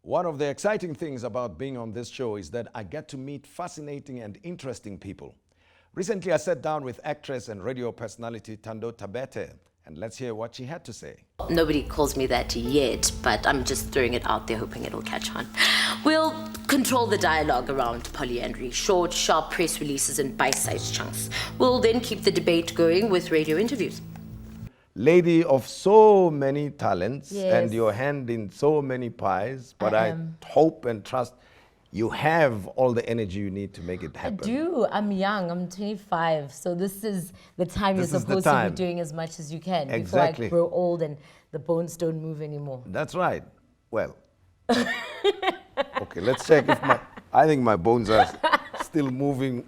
One of the exciting things about being on this show is that I get to meet fascinating and interesting people. Recently, I sat down with actress and radio personality Thando Thabethe, and let's hear what she had to say. Nobody calls me that yet, but I'm just throwing it out there, hoping it'll catch on. We'll control the dialogue around polyandry, short, sharp press releases and bite-sized chunks. We'll then keep the debate going with radio interviews. Lady of so many talents, Yes. and your hand in so many pies, but I hope and trust you have all the energy you need to make it I happen. do. I'm young. I'm 25. So this is the time This you're is the supposed to time. be doing as much as you can Exactly. before I grow old and the bones don't move anymore. That's right. Well, okay, let's check if I think my bones are still moving.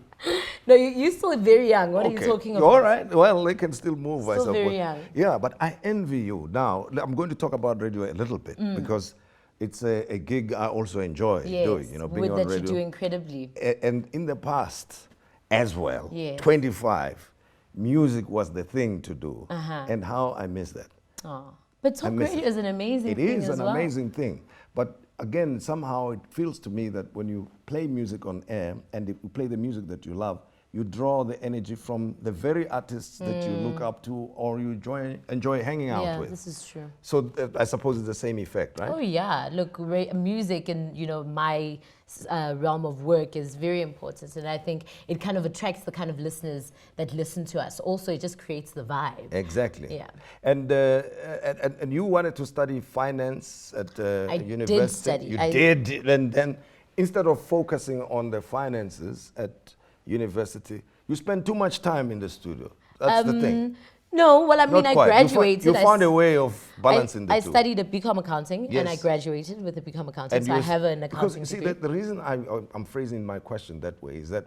No, you're still very young. What are you talking about? All right. Well, they can still move, I Still suppose. very young. Yeah, but I envy you. Now, I'm going to talk about radio a little bit because it's a gig I also enjoy Yes, doing, being with on that radio. you do incredibly. And in the past as well, Yes. 25, music was the thing to do. And how I miss that. Oh. But talk miss radio it. is an amazing It thing is as an well. amazing thing. But again, somehow it feels to me that when you play music on air and if you play the music that you love, you draw the energy from the very artists that you look up to or you enjoy hanging out Yeah, with. this is true. So I suppose it's the same effect, right? Oh yeah, look, music and my realm of work is very important, and I think it kind of attracts the kind of listeners that listen to us. Also, it just creates the vibe. Exactly. Yeah. And you wanted to study finance at university. did study. You I- did, and then instead of focusing on the finances at university, you spent too much time in the studio. That's the thing. No, well, I mean, Not I quite. graduated. You found a way of balancing the I two. studied a BCom accounting, and I Yes. graduated with a BCom accounting, And so I you- have an because accounting you see, degree. the reason I'm phrasing my question that way is that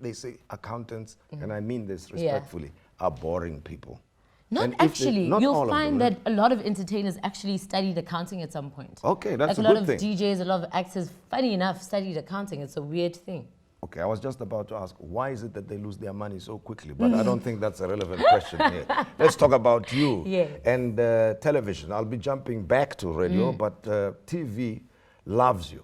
they say accountants, and I mean this respectfully, are boring people. Not And if they- actually. not all You'll of find them, that a lot of entertainers actually studied accounting at some point. Okay, that's like a a lot good of thing. DJs, a lot of actors, funny enough, studied accounting. It's a weird thing. Okay, I was just about to ask, why is it that they lose their money so quickly? But I don't think that's a relevant question here. Let's talk about you Yes. and television. I'll be jumping back to radio, but TV loves you.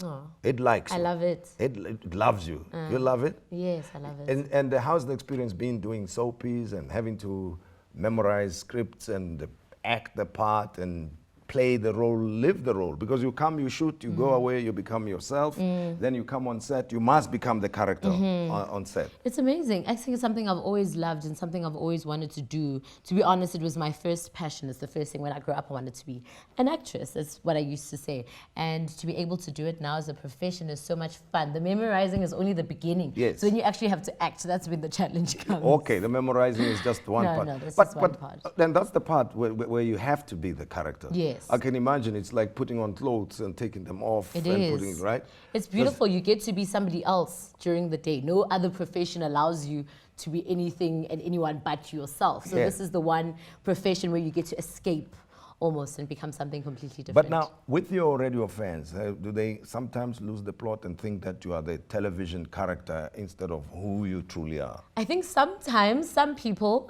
Oh, It likes I you. love it. It loves you. You love it? Yes, I love it. And how's the experience been doing soapies and having to memorize scripts and act the part and play the role, live the role? Because you come, you shoot, you go away, you become yourself. Then you come on set, you must become the character on set. It's amazing. Acting is something I've always loved and something I've always wanted to do. To be honest, it was my first passion. It's the first thing when I grew up I wanted to be an actress. That's what I used to say. And to be able to do it now as a profession is so much fun. The memorizing is only the beginning. Yes. So when you actually have to act, that's when the challenge comes. Okay, the memorizing is just one No, part. no, that's but just one part. then that's the part where you have to be the character. Yes. I can imagine it's like putting on clothes and taking them off It and is. putting, right? It's beautiful. You get to be somebody else during the day. No other profession allows you to be anything and anyone but yourself. So Yeah. this is the one profession where you get to escape almost and become something completely different. But now, with your radio fans, do they sometimes lose the plot and think that you are the television character instead of who you truly are? I think sometimes some people,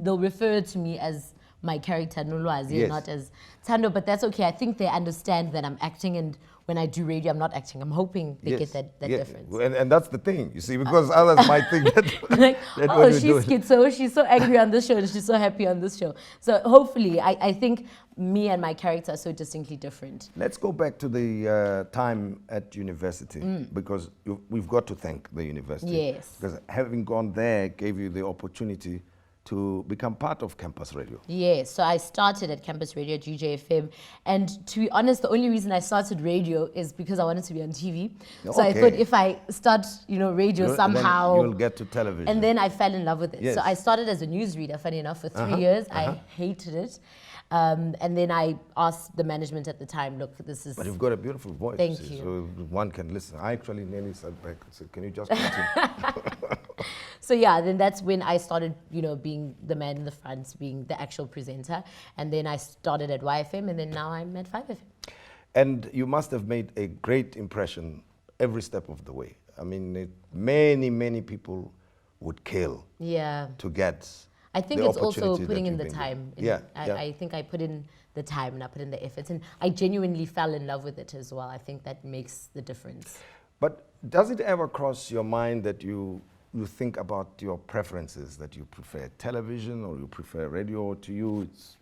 they'll refer to me as my character Nolwazi, Yes. not as Thando, but that's okay. I think they understand that I'm acting, and when I do radio, I'm not acting. I'm hoping they get that Yeah. difference. And that's the thing, you see, because others might think that, Like, that oh, when you do she's it- schizo, she's so angry on this show, and she's so happy on this show. So hopefully, I think me and my character are so distinctly different. Let's go back to the time at university, because we've got to thank the university. Yes. Because having gone there gave you the opportunity to become part of campus radio. Yes, so I started at campus radio at UJFM, and to be honest, the only reason I started radio is because I wanted to be on TV. So I Okay. thought if I start, radio Then somehow, you'll get to television. and then I fell in love with it. Yes. So I started as a newsreader, funny enough, for 3 years. I hated it. And then I asked the management at the time, look, this is... But you've got a beautiful voice. Thank see, you. So one can listen. I actually nearly sat back and said, can you just continue? So yeah, then that's when I started, being the man in the front, being the actual presenter. And then I started at YFM, and then now I'm at 5FM. And you must have made a great impression every step of the way. I mean, many people would kill Yeah. to get I think the it's also opportunity that putting in you've the been time. given. Yeah, I think I put in the time and I put in the effort. And I genuinely fell in love with it as well. I think that makes the difference. But does it ever cross your mind that you think about your preferences, that you prefer television or you prefer radio, or to you it's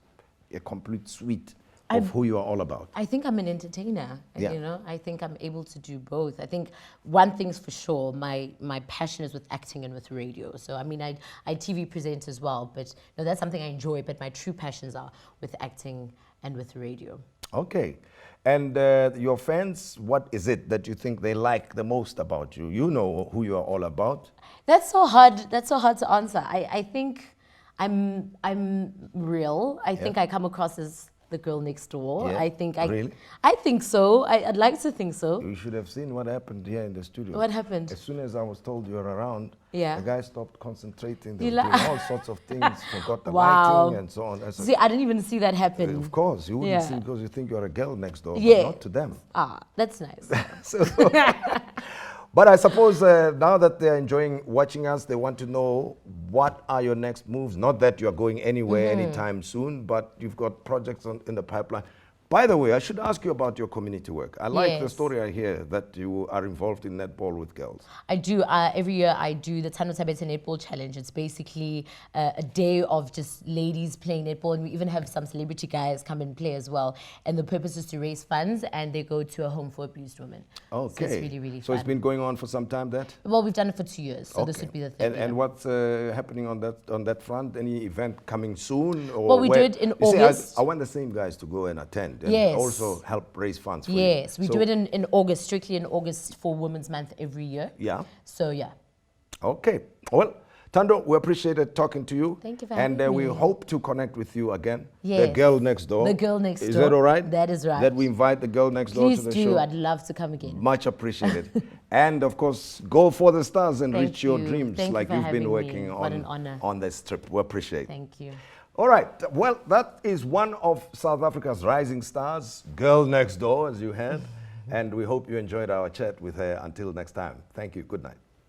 a complete suite of who you are all about? I think I'm an entertainer, Yeah. you know. I think I'm able to do both. I think one thing's for sure, my passion is with acting and with radio. So, I mean, I TV present as well, but no, that's something I enjoy, but my true passions are with acting and with radio. Okay. And your fans, what is it that you think they like the most about you? You know who you are all about. That's so hard to answer. I think I'm real. I think I come across as the girl next door. Yeah? I think Really? I think so. I'd like to think so. You should have seen what happened here in the studio. What happened? As soon as I was told you were around, Yeah. the guy stopped concentrating. They You were doing la- all sorts of things, forgot the Wow. lighting and so on. I said, See, I didn't even see that happen. of course, you wouldn't Yeah. see because you think you're a girl next door, Yeah. but not to them. Ah, that's nice. But I suppose now that they're enjoying watching us, they want to know what are your next moves. Not that you're going anywhere anytime soon, but you've got projects in the pipeline. By the way, I should ask you about your community work. I like the Yes. story I hear that you are involved in netball with girls. I do. Every year I do the Thando Thabethe Netball Challenge. It's basically a day of just ladies playing netball, and we even have some celebrity guys come and play as well. And the purpose is to raise funds, and they go to a home for abused women. Okay. So it's really, really So fun. it's been going on for some time, that? Well, we've done it for 2 years, so this Okay. would be the third year. And what's happening on that front? Any event coming soon? Or Well, we do it in You see, August. I want the same guys to go and attend and Yes. also help raise funds for you. Yes, we So- do it in August, strictly in August for Women's Month every year. Yeah. So yeah. Okay. Well, Thando, we appreciated talking to you. Thank you for And having we me. hope to connect with you again. The Yes. girl next door. The girl next Is door. that all right? That is right. That we invite the girl next door Please to the do. show. I'd love to come again. Much appreciated. And of course, go for the stars and Thank reach your you. dreams Thank you like for you've been having me. working What an honor. on this trip. We appreciate it. Thank you. All right. Well, that is one of South Africa's rising stars, girl next door, as you heard. And we hope you enjoyed our chat with her. Until next time. Thank you. Good night.